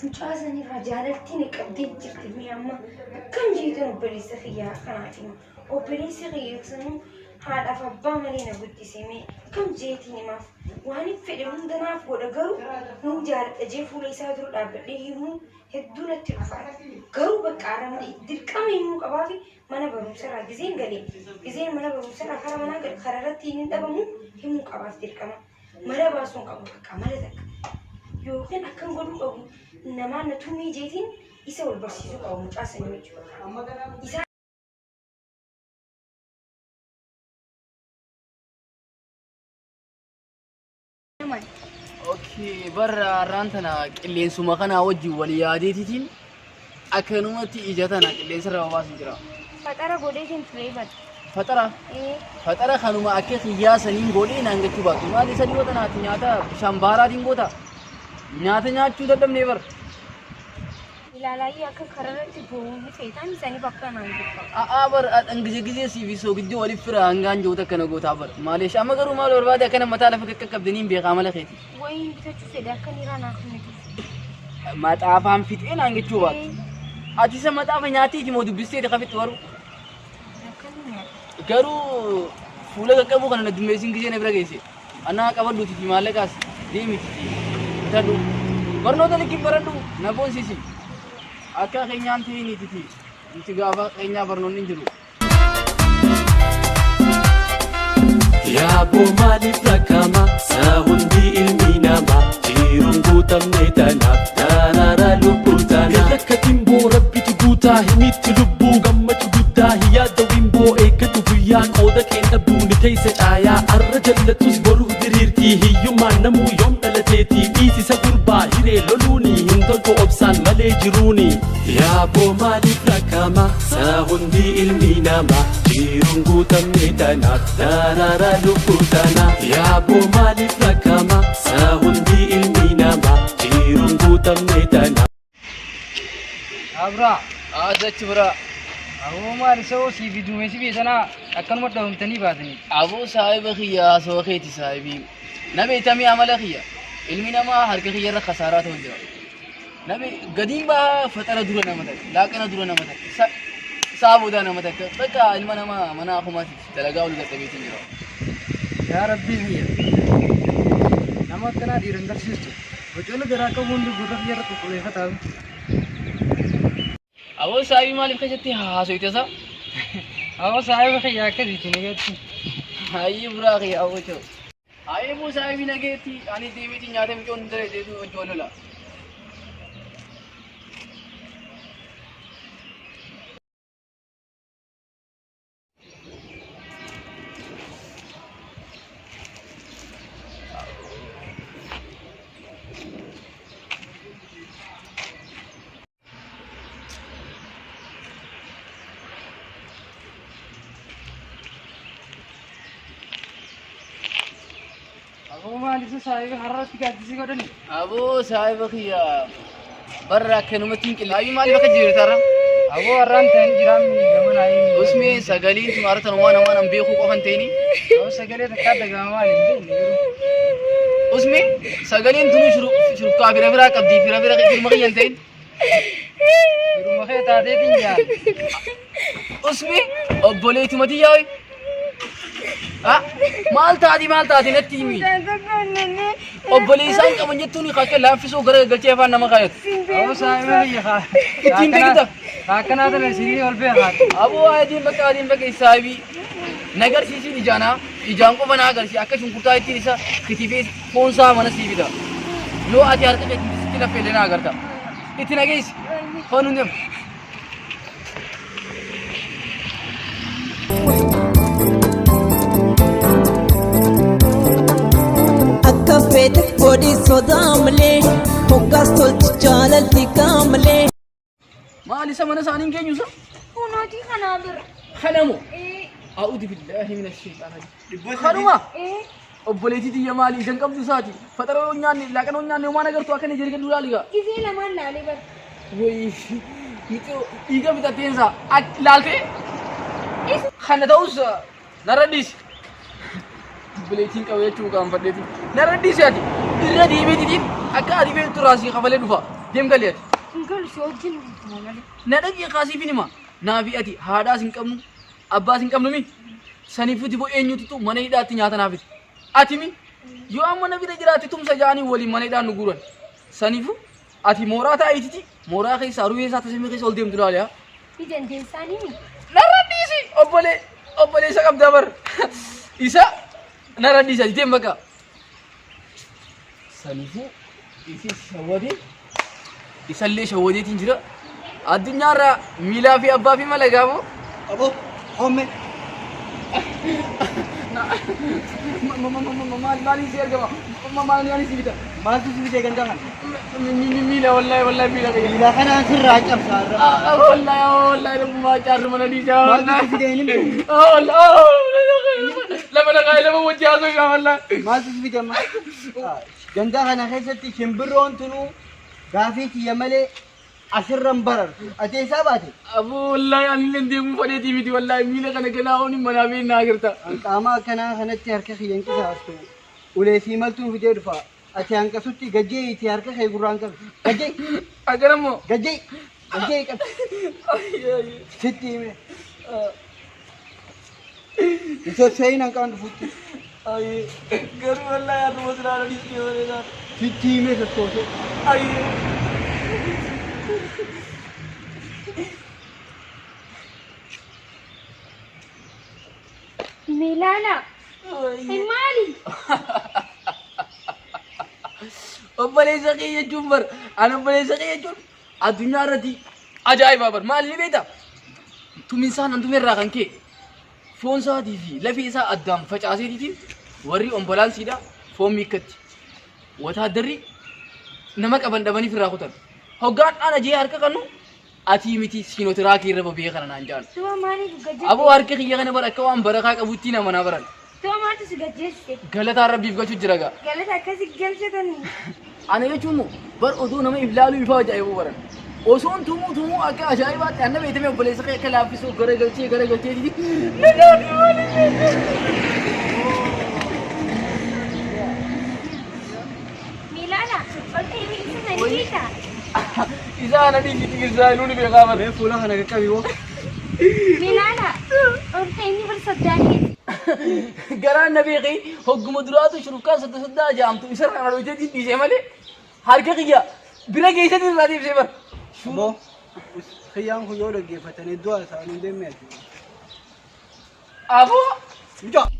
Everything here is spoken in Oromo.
mucaasanii rajaalattiin qabdee jirti mi'amma akkam jeetan obboleessa kiyyaa kanaatiima obboleessi kiyyaa haadhaaf abbaa malee na guddisee kam jeetiin himaaf waan fedhe hundanaaf godha garuu nun jaaladha jee fuula isaa dura dhaabbadhee himuu hedduu natti dhufaa garuu bakka aramni dirqama himuu qabaa fi mana barumsarraa gizeen mana barumsarraa karaa manaa gad kararratti hin dhabamu himuu qabaaf dirqama mala baasuun qabu bakka mala takka yookiin akkan godhuu qabu namaan na tumii jeetiin isa wal barsiisuu qabu mucaasanii jechuudha. Okay, barra rantana qilleensuma kana wajji wal yaadeetitiin akkanumatti ijatana qilleensarra babaasu jira. Fatara godheetiin tureebat. Fatara kanuma akka xiyyaasaaniin godhee naangachuu baatu. Maali isa dhiyoota naati nyaata shambaaraatiin goota. Nyaata nyaachuu dadhabnee bar. Ilaalaayi akka kararratti boonii feetaan isaanii bakka naan jirtu. Bar gizee siifi soogiddi waliif fira hangaan jiruutu akkana goota bar. Maaliif amma garuu maal barbaade akkana mataa lafa qaqqabdaniin beekaa mala keeti. Wayin bitachuu fedhe akka niraa naaf miti. Maxaafaan fixee naangachuu baatu. Ati isa maxaafa nyaatiiti moo dubbisteeti kafitti waru? Garuu fuula qaqqabuu kana na dummeessin gizee na bira geesse. Annaa qabadhuuti maallaqaas deemiti. Bitadhu. Barnoota likkii baradhu na boonsisi. Akka keenyaan ta'iniititi. Inti gaafa keenyaa barnoonni hin jiru. Yaa maaliif rakkama saahundi ilmi namaa jiruun guutamne tanaaf daraaraa lubbuu tanaa. Akka timboo rabbitu guutaa himitti lubbuu gammachuu guddaa yaada wimboo eeggatu guyyaa qooda keenya buuni teessa caayaa arra jallatus boruuf diriirtii hiyyummaan namuu yoom dhalateetii dhiisisa gurbaa hiree loluuni hin toltu obsaan malee jiruuni. Yaa maaliif rakkama saahundi ilmi namaa jiruun guutamne tanaaf daraaraa lubbuu tanaa. Yaa maaliif rakkama saahundi ilmi namaa jiruun guutamne tanaaf. Abra, azachi bra. Abu maal soo si bidume si besana akkan madda humtani baatani. Abu saahiba khiya soo kheeti saahibi. Nabi tami amala khiya. Ilmi nama harka khiya ra khasara to jira. Nabi gadim ba fatara dura nama tak. Laqana dura nama tak. Saabuda nama tak. Baka ilma nama mana khumati talaga ul gatte jira. Ya rabbi khiya. Nama kana dirandar sistu. Wajol gara ka mundu gudaf yar ko kule khata. أبو سايبي مالك كجتي هاسويته سا أبو سايبي خيا كذي نجتي هاي براقي أبو شو هاي أبو سايبي نجتي أنا ديمي تنياته مجون دري ديتو جولولا أبو سايبك يا برا كانوا متين أبي مالي بك جير ترى أبو أران تاني جرام جمال أي اسمي سجالين تمارة وانا بيخو كوهن تاني أبو سجالين تكاد جمال اسمي سجالين تنو شروع كافيرا فيرا كبدي فيرا كيف مخيان تين فيرو مخيا تادي تينيا اسمي أبولي تمتي ياي مال تادي نتيمي Obboleessaan qaban jettuun akka laaffisoo gara galchee afaan nama kaayatu. Aboo saayimaa ya haa. Ittiin beekta. Akkanaa tana sirii ol beekaa. Aboo adiin bakka saayibii nagarsiisin ijaan qofa na agarsiisa akka shunkurtaa ittiin isa kitifee foonsaa mana sii bita. Yoo ati harka keetiin sitti laffeellee na agarta. Itti nageessi. Foon hundi. Fete body sodamle hokas tolchi jalalti kamle maali samana saanin keenyusa Kunooti kanabir khanamu a'udhu billahi minash shaitanir khanuma obboleeti diya maali idan qabdu saati fataro nyaanni laqano nyaanni uma nagartu akane jirga dulaaliga Gizee lamaan laale bar way mito iga bitatensa laalte khana taus naradis بليتين كويتشو كان فديتي نردي سياتي الردي بيتي أكاد يبين تراسي خفلة دفا ديم قال لي نقول شو جن مالي ندقي قاسي فيني ما نافي أتي هذا سنكمل أبا سنكمل مين سنيفو تبو إنيو تتو من يدا تنياتا نافي أتي مين يو أما نبي رجراتي توم سجاني ولي من يدا نقولن سنيفو أتي موراتا أيتي مورا كي ساروي ساتو سمي كي سولديم تلاليا يجن دينساني مين نراديسي أبولي سكاب دبر إيسا نراديسي ديم بكا سنيفو إيسي شوادي إيسا اللي شوادي تنجرا الدنيا را ميلا في أبا في ملقابو أبو أمي مالي سير كما مالي سيبتا ما تسوي جاي كندهان ميلا والله ميلا إذا كان أنصر راج أبصار والله ما جار من ديجا ما تسوي جاي نمي لما نقاي لما وجهه يا والله ما تسوي جاي ما كندهان أخذت شمبرون تنو غافيت يملي عشر برر أتي ساباتي أبو والله أنا لندي مو فديتي ميدي والله ميلا كنا كنا هوني منابين ناقرتا أنت أما كنا خنت تهرك خيان كساستو ولا سيمالتو في جرفا أتي أنك سوتي جدي تهرك خي قران كم جدي أجرمو جدي كم ستي مي إذا سين أنك أنت فوتي أي غير والله يا روز رانا ديسي ولا ستي مي ستوسي أي ميلانا هي مالي أبلي سقي جمبر أنا أبلي سقي جم الدنيا ردي أجاي بابر ما اللي بيتا توم إنسان أنتم الرقم كي فون سا دي في لا في إنسان أدم فجأة دي وري أمبولانس سيدا فون ميكت وتهدري نمك أبن دبني في الراقطان هوغان أنا جي هركا كنو أتي متي سينو تراكي ربا بيخنا نانجان تو مالي بجد أبو هركا خيانة برا كوام بركاك أبو تينا منابران تو ما تسجد غلط عرب بيفقا شو جرقا قالت أكاسي جلستني أنا يجومو بر أدو نما إبلالو يفاجأ يبو برا أوسون تومو أكا أجايبات أنا بيتمي بوليس كلا أفيسو غرقلتي دي نجاني مالي ميلانا قلت هي ميلسنا نجيتا إذا أنا دي جيتي إزايلوني بيغامر مي فولا خنا كبيو ميلانا قلت إني برصدقني قران نبيقي حق مدراتو شروكا سدا جامتو إسر أنا رويتي دي سيمالي هاركا قيا بلا جيسة دي رادي بسيبر أبو خيان خيول الجيفتني الدواء سالين دميت أبو جا